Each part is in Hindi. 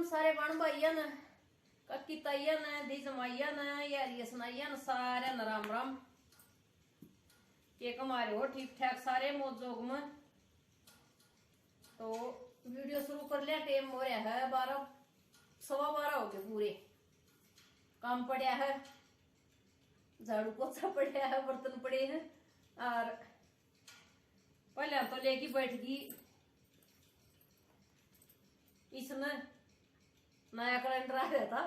सारे बन भाइया ने कक्की ताइया ने दी जमाइया ने यारिया सुनाइया ने सारे न राम राम के कमारे हो ठीक ठाक सारे मौजोग में। तो वीडियो शुरू कर लिया। टाइम हो रहा है 12 सवा 12 हो गए पूरे। काम पड़ा है, झाड़ू पोछा पड़ा है, बर्तन पड़े हैं और पहले तो लेके बैठ गई इसने नया कैलेंडर आ गया था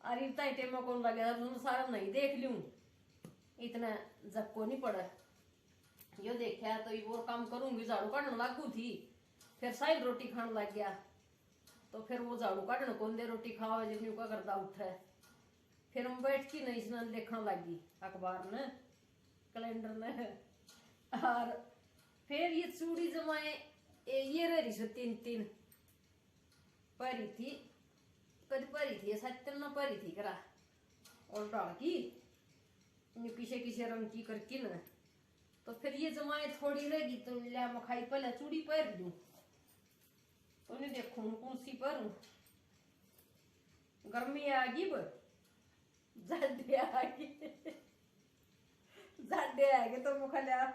और इतना ही टाइम कौन लगे था सारा नहीं देख लूं इतना झक्को नहीं पड़ा। यो देखा तो ये और काम करूंगी झाड़ू काटने लागू थी फिर साइड रोटी खाने लग गया तो फिर वो झाड़ू काटने कौन दे रोटी खाओ जिसने का करता उठा फिर हम बैठ की नहीं इसने देखने लगी अखबार ने कैलेंडर ने और फिर ये चूड़ी जमाए ये रही से 3 परी थी कद परी थी 7 न परी थी करा और डाल की किसे किसे रंग की करके न तो फिर ये जमाए थोड़ी रहेगी तो लिया मखाई पहले चूड़ी पहन लूं तो नहीं देखूं कौन सी पहनूं। गर्मी आगी जाडे आगे तो मुखा लिया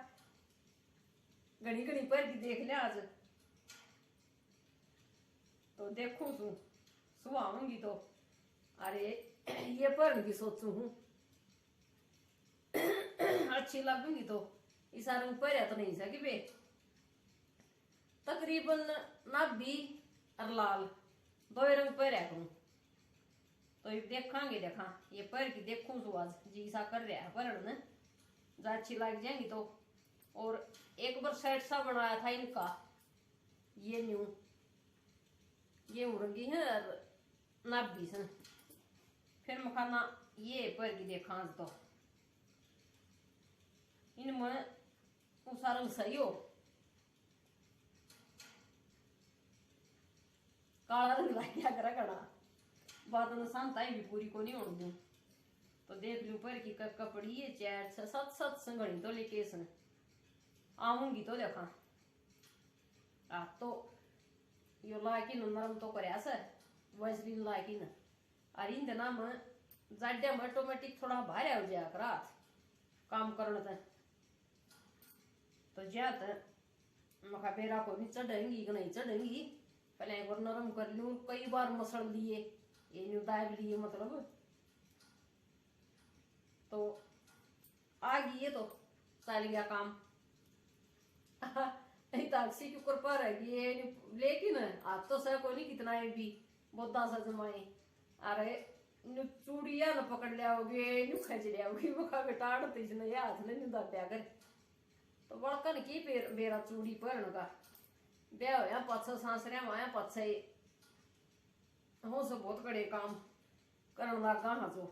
घनी घनी पर की देख लिया आज तो देखू तू सुबह आऊंगी तो अरे ये पहनूंगी सोचू हूँ अच्छी लगूंगी तो इस रंग पहरा तो नहीं सकी बे तकरीबन नाभी और लाल 2 रंग पहरा करूं तो ये देखा ये पहर की देखूं तो आज जी सा कर रहा है पहन ने जा अच्छी लग जाएंगी तो। और एक बार सेट सा बनाया था इनका ये न्यू ये उड़ंगी है नाभी से फिर मखाना ये पहर की देखा आज तो इनमें उसा रंग सही हो काला रंग लग गया करा कड़ा बात में शांताई भी पूरी को नहीं होने दूं तो देख लूं पर की कपड़ी है 4 6 7 संगणी तो लेके इसने आऊंगी तो देखा आ तो यो लायकी नरम तो करे सर वजरीन लायकी न और इन दिना में जाड्या में ऑटोमेटिक थोड़ा भारे हो जाया रात काम करने तक तो जात मखा बेरा को नहीं चढ़ेंगी कि नहीं चढ़ेंगी पहले एक बार नरम कर लूं कई बार मसल लिए ये न्यू दाब लिए मतलब तो आ गई ये तो चल गया काम ताकसी के ऊपर पर है ये लेकिन आज तो सर को नहीं कितना है भी बहुत दासा जमाए अरे चूड़िया न पकड़ लियाओगे न्यू खच लियाओगी मखा बेटाड़ते इसने ये हाथ ने न्यू दाब्या कर तो बड़कन की बेरा चूड़ी पहन का ब्याह होया पाछा सांसरिया माया पाछा हो सब बहुत बड़े काम करन लगा हाँ जो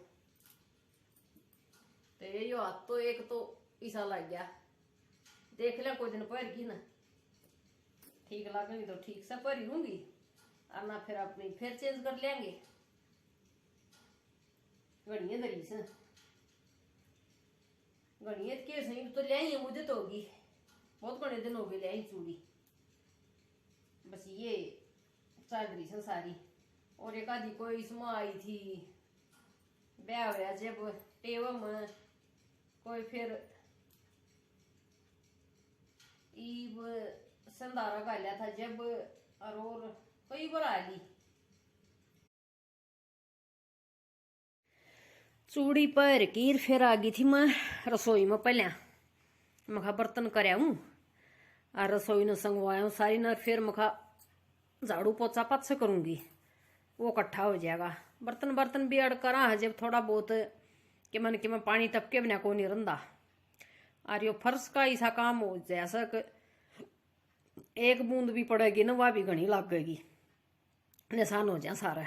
तो यो हाथ तो एक तो ईसा लग गया देख लिया कोई दिन पहर की ना ठीक लगेगी तो ठीक से पहरी लूंगी और ना फिर अपनी फिर चेंज कर लेंगे घड़िया दरी से घड़िया के सही तो ले आई मुझे तो होगी बहुत बड़े दिन हो गए ले आई चूड़ी बस ये चल रही से सारी। और एक आधी कोई इसमें आई थी ब्याह होया जब टेवम कोई फिर ईब संधारा का लिया था जब और कई बार आ ली चूड़ी पर कीर फिर आ गई थी मैं रसोई में पहले मखा बर्तन कराया हूँ और रसोई ने संगवाया हूँ सारी न फिर मखा झाड़ू पोछा पाछ करूंगी वो इकट्ठा हो जाएगा। बर्तन बर्तन भी अड़ करा है जब थोड़ा बहुत कि मैं पानी टपके बिना को नहीं रंदा और यो फर्श का ऐसा काम हो जैसा एक बूंद भी पड़ेगी ना वह भी घनी लगेगी निशान हो जाए सारा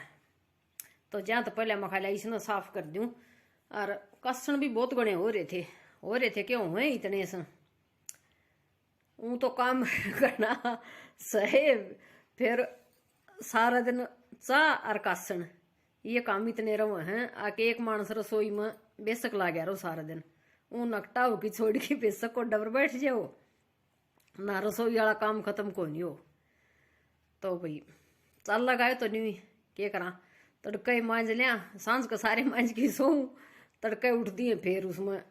तो जहाँ तो पहले मखाला इसने साफ कर दूं और कसन भी बहुत गणे हो रहे थे क्यों हुए इतने से तो काम करना सहे फिर सारा दिन चाह और कासन ये काम इतने रहो हैं आके एक मानस रसोई में बेसक ला गया रो सारा दिन नकटा हो कि छोड़ के बेसक को डबर बैठ जाओ ना रसोई वाला काम खत्म को नहीं हो तो भाई चल लगाए तो नहीं के करा। तड़के मांज लिया, सांझ का सारे मांज के सो, तड़के उठ दिए फिर उसमें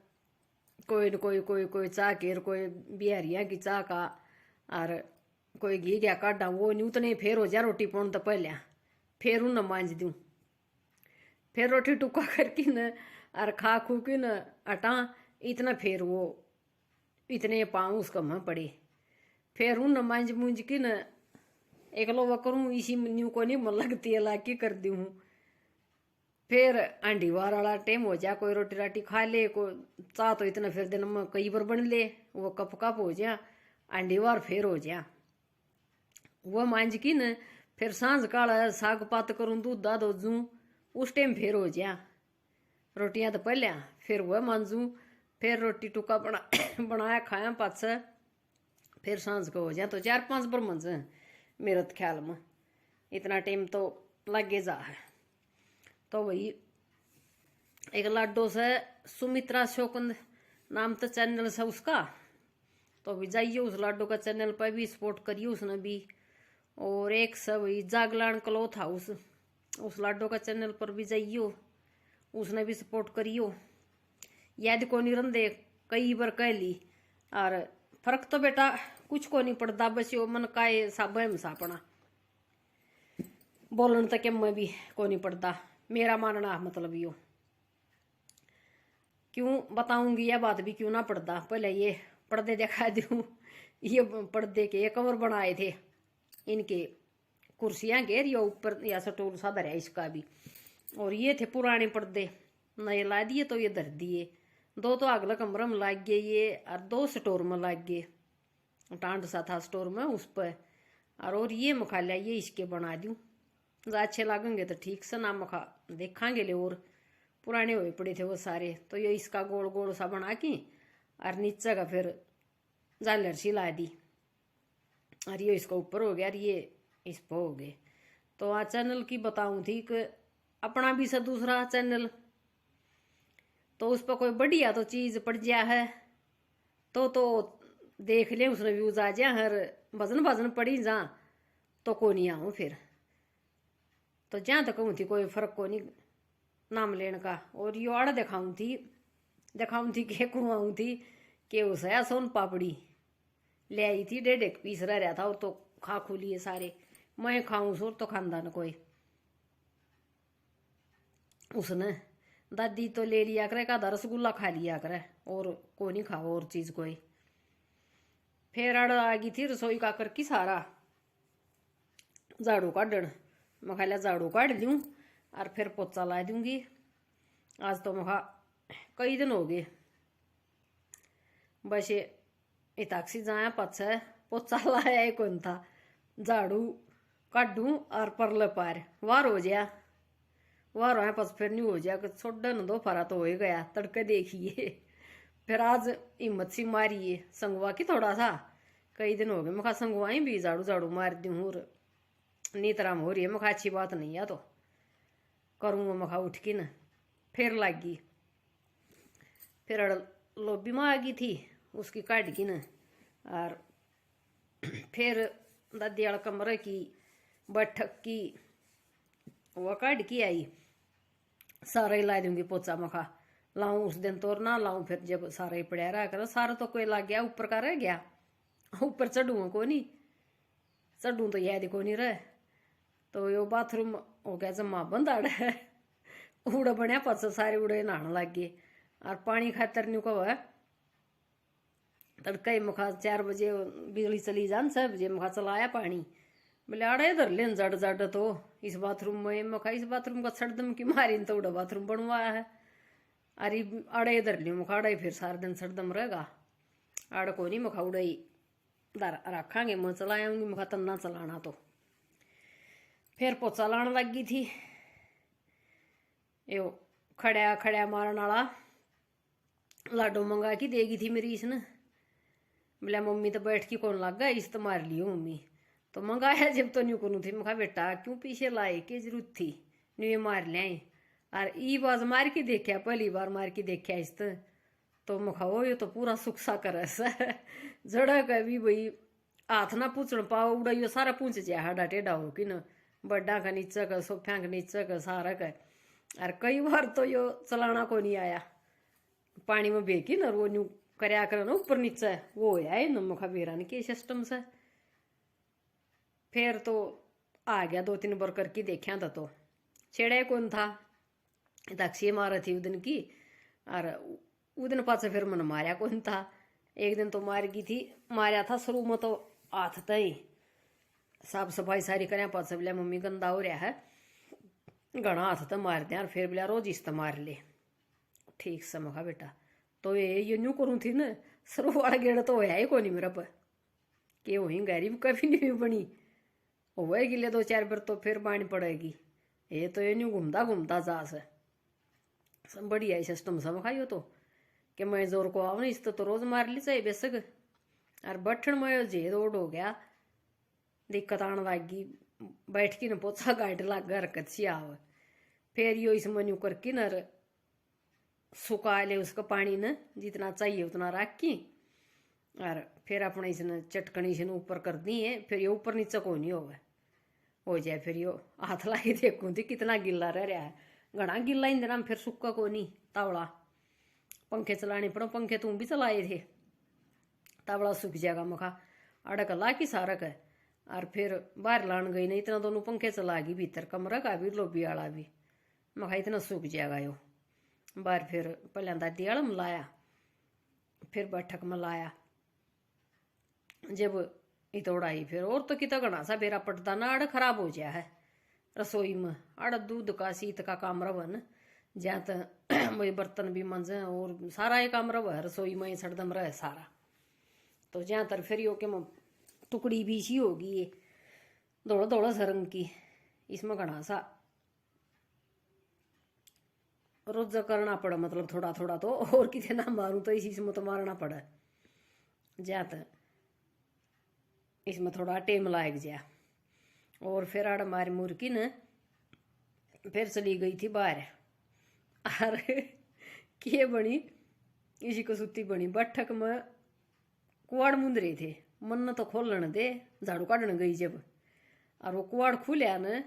कोई न कोई कोई कोई चाह केर, कोई बिहारिया की चाह का, और कोई घी गया काटा वो नहीं उतने फिर हो जा रोटी पौन तो पहले फिर उन मांज दूँ, फिर रोटी टुका करके न और खा खू के न अटा इतना फिर वो इतने पाँव उसका मैं पड़े, फिर उन मांज मूंज के न एक लो करूँ इसी न्यू को नहीं मन लगती है ला के कर दी हूँ। फिर आंडी वार वाला टाइम हो जा, कोई रोटी राटी खा ले, को चाह तो इतना फिर दिन में कई बार बन ले, वो कप कप हो जा, आंडी वार फिर हो जा। वह मांझ की न फिर सांझ काला साग पात करूँ, दूध दाद हो जूँ, उस टाइम फिर हो जा। रोटियां तो पहले फिर वह मांजूँ, फिर रोटी टुका बनाया खाया पास, फिर सांझ को हो जा। तो 4-5 बार मंज मेरे ख्याल में इतना टाइम तो लगे जा है। तो वही एक लाडो से सुमित्रा शोकंद नाम तो चैनल से उसका, तो भी जाइए उस लाडो का चैनल पर भी सपोर्ट करिए उसने भी। और एक से वही जागलान क्लॉथ हाउस, उस लाडो का चैनल पर भी जाइयो, उसने भी सपोर्ट करियो। याद को नहीं रंदे कई बार कह ली, और फर्क तो बेटा कुछ को नहीं पड़ता, बस यो मन का सब है अपना बोलन तक मैं भी को नहीं पड़ता, मेरा मानना मतलब यो। क्यों बताऊंगी यह बात भी क्यों ना पड़ता, पहले ये पर्दे दिखा दूं। ये पर्दे के कवर बनाए थे इनके कुर्सियां के, ये ऊपर या स्टूल सा धरा इसका भी, और ये थे पुराने पर्दे, नए ला दिए तो ये धर दिए। 2 तो अगला कमरा में लाग गए ये, और 2 स्टोर में लाग गए, टांड सा था स्टोर में उस पर। और ये मखा लिया ये इसके बना दूं, अच्छे लागेंगे तो ठीक से, ना मखा देखांगे ले, और पुराने हुए पड़े थे वो सारे। तो ये इसका गोल गोल सा बना के और नीचे का फिर झालर सी ला दी, और ये इसका ऊपर हो गया और ये इस पर हो गए। तो आज चैनल की बताऊं थी कि अपना भी से दूसरा चैनल, तो उस पर कोई बढ़िया तो चीज पड़ गया है तो देख ले, उसने व्यूज आ जा, हर भजन भजन पड़ी जा तो को नहीं आऊँ फिर। तो जहाँ तक कहूँ थी कोई फर्क को नहीं नाम लेने का। और यो आड़ दिखाऊँ थी के कुआऊँ थी कि उसे सोन पापड़ी ले आई थी, 1.5 पीस रह रहा था, और तो खा खू लिए सारे। मैं खाऊं सोर तो खानदा न कोई, उसने दादी तो ले लिया करे का रसगुल्ला खा लिया करे, और को नहीं खाओ और चीज कोई। फिर अड़ आ गई थी रसोई का करके सारा झाड़ू काटन, मैं खाला झाड़ू काट दूं और फिर पोचा ला दूंगी। आज तो मैं कई दिन हो गए बस इताक्सी जाया पाछे पोचा लाया ही कौन था, झाड़ू काटूं और परले पार वार हो जाया, वार आया पास फिर नहीं हो जाया कि छोड़न 2 फरा तो हो ही गया। तड़के देखिए फिर आज हिम्मत सी मारिए संगवा की थोड़ा सा, कई दिन हो गए मैं संगवाई भी झाड़ू झाड़ू मार दी हूँ, नीतराम हो रही है। मैं अच्छी बात नहीं है तो करूँगा, मैं उठ के न फिर लग गई। फिर लोबी में आ गई थी उसकी काट की न, और फिर दादी वाला कमरे की बैठक की वह काट की आई, सारा ही ला दूंगी पोचा। मखा लाऊं उस दिन तो ना लाऊं, फिर जब सारा ही पड़ा रहा कर, सारा तो कोई लग गया, ऊपर का रह गया, ऊपर चढ़ूंगा को नहीं, चढ़ूं तो याद को नहीं रहे। तो यो बाथरूम हो गया जमा बंद आड़ उड़ा बनया पास सारे उड़े नहाने लग गए। और पानी खातर न्यू को है तड़का मुखा 4 बजे बिजली चली जान, 6 बजे मुखा चलाया पानी, बोले आड़े इधर लेन जड़ जड़ तो इस बाथरूम में। मुखा इस बाथरूम का छड़दम की मारी तो उड़ा बाथरूम बनवाया है, अरे आड़े इधर लियो मुखा, आड़े फिर सारा दिन छड़दम रहेगा, आड़ को नहीं मुखा उड़ाई रखांगे, मैं चलाऊंगी मुखा तन्ना चलाना। तो फिर पोचा लाने लग गई थी, यो खड़ा खड़ा मारन वाला लाडो मंगा की देगी थी मेरी इसने, बोला मम्मी तो बैठ के कौन लग गया, इस तो मार लियो मम्मी। तो मंगाया जब तो न्यू करूँ थी, मैं बेटा क्यों पीछे लाए, की जरूरत थी, न्यू ये मार लिया। और ई बाज मार के देखा, पहली बार मार के देखा इस तो मैं खाओ ये तो पूरा सुख सा करे जड़ा का भी भाई हाथ ना पूछण पाओ, उड़ा यो सारा पूछ जाए हाडा टेढ़ा हो कि न बड्डा का नीचे का सोफिया का नीचे का सारा का। और कई बार तो यो चलाना को नहीं आया, पानी में बेकी ना वो न्यू करया कर ना ऊपर नीचे वो होया है नमखा बेरा के सिस्टम से। फिर तो आ गया 2-3 बार करके देखा था तो छेड़े कौन था, दक्षी मारा थी उदन की। और उदन पाछे फिर मन मारा कौन था। एक दिन तो मार गई थी, मारा था शुरू में तो हाथ तई साफ सफाई सारी करें पाछे बोलिया मम्मी गंदा हो रहा है, घना हाथ तो मार दिया। और फिर बोलिया रोज इस्त मार ले। ठीक से मखा बेटा तो ये न्यू करूँ थी ना, शुरू वाला गेड़ तो होया ही को नहीं मेरा पर कि वही गरीब कभी नहीं बनी होएगी ले 2-4 बार तो फिर बानी पड़ेगी। ये तो ये न्यू घूमता घूमता जा से सब बढ़िया सिस्टम सब खाइयो तो कि मैं जोर को आओ नहीं इस तो रोज मार ली चाहिए बेसक। और बैठन में जे रोड हो गया, दिक्कत आने लगी, बैठ की न पोछा गाट लग गया हरकत सी आव। फिर यो इस मनु करके न सुखा ले उसका पानी न जितना चाहिए उतना रख की। और फिर अपने इसने चटकनी से ऊपर कर दी है। फिर ये ऊपर नीचे को नहीं हो जाए। फिर यो हाथ ला के देखूँ थी कितना गिल्ला रह रहा है, घना गिल्ला इन दिनों फिर सूखा को नहीं तावड़ा। पंखे चलाने पड़ो, पंखे तुम भी चलाए थे, तावड़ा सूख जाएगा मखा अड़क ला की सारक है। और फिर बाहर लान गई नहीं इतना दोनों पंखे चला गई, भीतर कमरा का भी लोबी वाला भी मखा इतना सूख जाएगा यो। बाहर फिर पहले दादी आड़ में लाया, फिर बैठक में लाया। जब इतोड़ाई फिर और तो कितना घना सा बेरा पटता ना अड़ खराब हो जाया है रसोई में। अड़ दूध का शीत का काम रवन जहाँ तक वही बर्तन भी मंजे और सारा ये काम रव रसोई में सड़दम रहे सारा। तो जहाँ तर फिर यो के टुकड़ी भी सी होगी ये दौड़ा दौड़ा सरंग की, इसमें घना सा रोज करना पड़ा, मतलब थोड़ा थोड़ा तो और कितने ना मारूं तो इसी में तो मारना पड़ा। जहाँ तक इसमें थोड़ा टेम लाग गया। और फिर आड़ मारी मुर्गी न फिर चली गई थी बाहर। और किए बनी इसी को सुती बनी बैठक में कुआड़ मुंद रहे थे, मन न तो खोलन दे झाड़ू काटन गई जब। और वो कुआड़ खुलिया न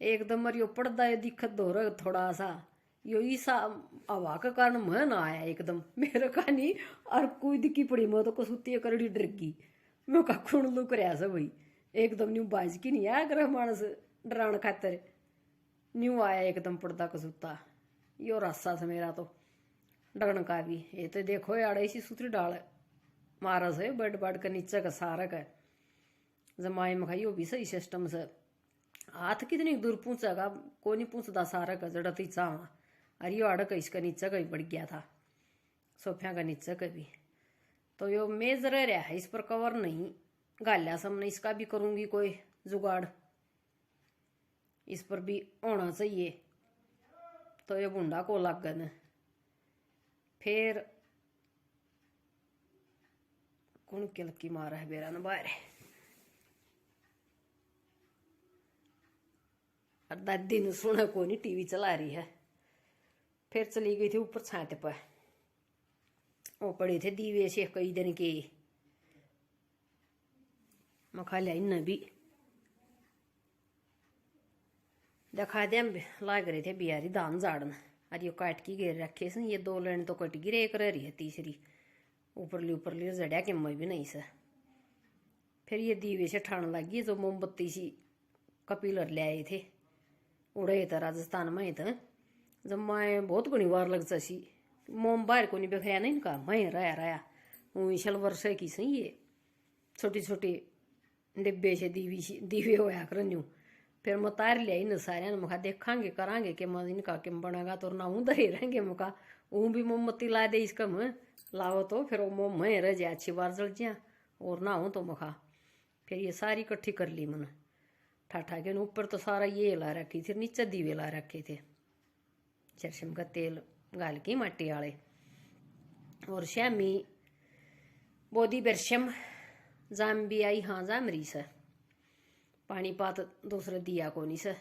एकदम यो पर्दा यो दिखत दो रहा थोड़ा सा यो ईसा हवा के कारण मैं ना आया एकदम मेरे कहानी। और कूद की पड़ी मैं तो कसुती करड़ी डर गई, मैं का खून लुक रहा से भाई एकदम न्यू बाज की नहीं आया ग्रह मानस डरान खातर न्यू आया एकदम पर्दा कसुता यो रास्ता से मेरा तो डरन का भी। ये तो देखो यार इसी सूत्री डाल मारा से बड बड के नीचे का सारा का जमाए में खाई भी सही सिस्टम से। हाथ कितनी दूर पूछेगा को नहीं पूछता सारा का जड़ा थी चावा। और यो अड़क इसका नीचे का भी बढ़ गया था सोफिया का नीचे का भी। तो यो मेज रह रहा है, इस पर कवर नहीं गालिया सामने इसका भी करूंगी कोई जुगाड़, इस पर भी होना चाहिए। तो ये बुंडा को लगन फिर कौन के लकी मारा है बेरा न बाहर। और दादी ने सुना को नहीं टीवी चला रही है। फिर चली गई थी ऊपर छात पर, वो पड़े थे दीवे से कई दिन के मखा लिया इन भी दिखा दे लाग रहे थे बिहारी धान झाड़न। और ये काट की घेर रखे से ये 2 लेने तो कट गिरे, एक रह रही है तीसरी ऊपरली जड़िया के मैं भी नहीं से। फिर ये दीवे से ठाण लगी जो मोमबत्ती सी कपिलर ले आए थे उड़े था राजस्थान में था। जब मैं बहुत घनी बार लग सी मोम बाहर को नहीं बिखरा नहीं इनका मैं रहा वो शलवर से की सही ये छोटी छोटी डिब्बे से दीवे होया कर न्यू। फिर मैं तार लिया इन सारे ने मुखा देखांगे करांगे कि मैं इनका किम बनेगा तो ना उधर ही रहेंगे मुखा वो भी मोमबत्ती ला दे इसका मैं लाओ तो फिर वो मोम मैं रह जाए अच्छी बार जल जाए और ना हो तो मुखा। फिर ये सारी इकट्ठी कर ली मैंने ठाठा के ऊपर तो सारा ये ला रखी थी, नीचे दीवे ला रखे थे सरसम का तेल गाल की माटी वाले। और श्यामी बोधी बरशम जाम भी आई हाँ जाम रही से पानी पात दूसरे दिया को नहीं से।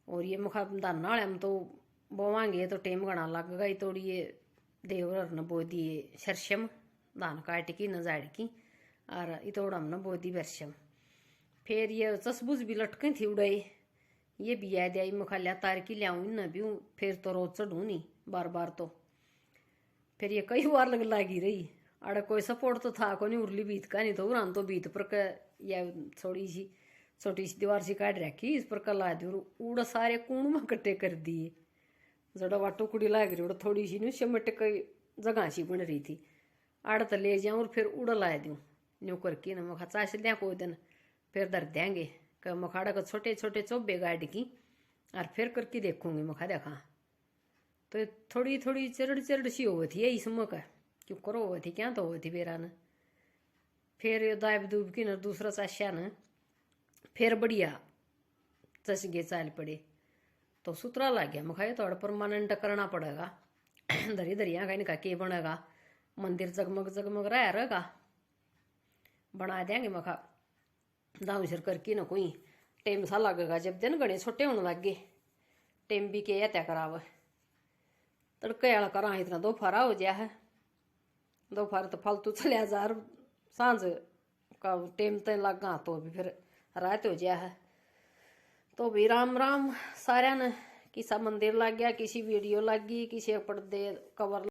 और ये मुखा दाना वाले हम तो बोवांगे तो टेम घना लग गई थोड़ी ये देवर न बो दिए सरसम धान काट की न जाड़ की और इतोड़ हम न बो दी बरसम। फिर ये चसबूस भी लटके थी उड़ाई, ये भी याद आई। मैं लिया तार की लियाऊँ न भी फिर तो रोज चढ़ू नहीं बार बार। तो फिर ये कई बार लग लागी रही। अड़ कोई सपोर्ट तो था को नहीं, उर्ली बीत का नहीं तो उरान तो बीत पर या थोड़ी सी छोटी सी दीवार सी काट रखी, इस पर ला दी और उड़ सारे कूण में कट्टे कर दिए। जड़ा वा टुकड़ी लाग रही उड़ थोड़ी सी नहीं सिमट कई जगह सी बन रही थी। आड़ तो ले जाऊँ और फिर उड़ ला दूँ न्यू करके न। मखा चाश लिया कोई दिन फिर दर देंगे क मखाड़ा को छोटे छोटे चोबे गाड़ की और फिर करके देखूंगी। मखा देखा तो थोड़ी थोड़ी चरड़ चरड़ सी हो थी यही समय का क्यों करो हो थी क्या तो हो थी बेरा न। फिर ये दाब दूब की न दूसरा चाशा न फिर बढ़िया चस गे चाल पड़े तो सुतरा लग गया। मखाए तो परमानेंट करना पड़ेगा। धरी धरिया का इनका के बनेगा, मंदिर जगमग जगमग रहा रहेगा, बना देंगे। मखा दाऊ सिर करके न कोई टाइम सा लगेगा जब दिन गणे छोटे होने लग गए। टाइम भी के त्या कराव तड़के वाला करा इतना दोपहरा हो गया है। दोपहर तो फालतू चलिया जा, सांझ का टाइम तो लगा तो भी फिर रात हो गया है। तो भी राम राम सारे न। किसी मंदिर लग गया, किसी वीडियो लग गई, किसी पर्दे कवर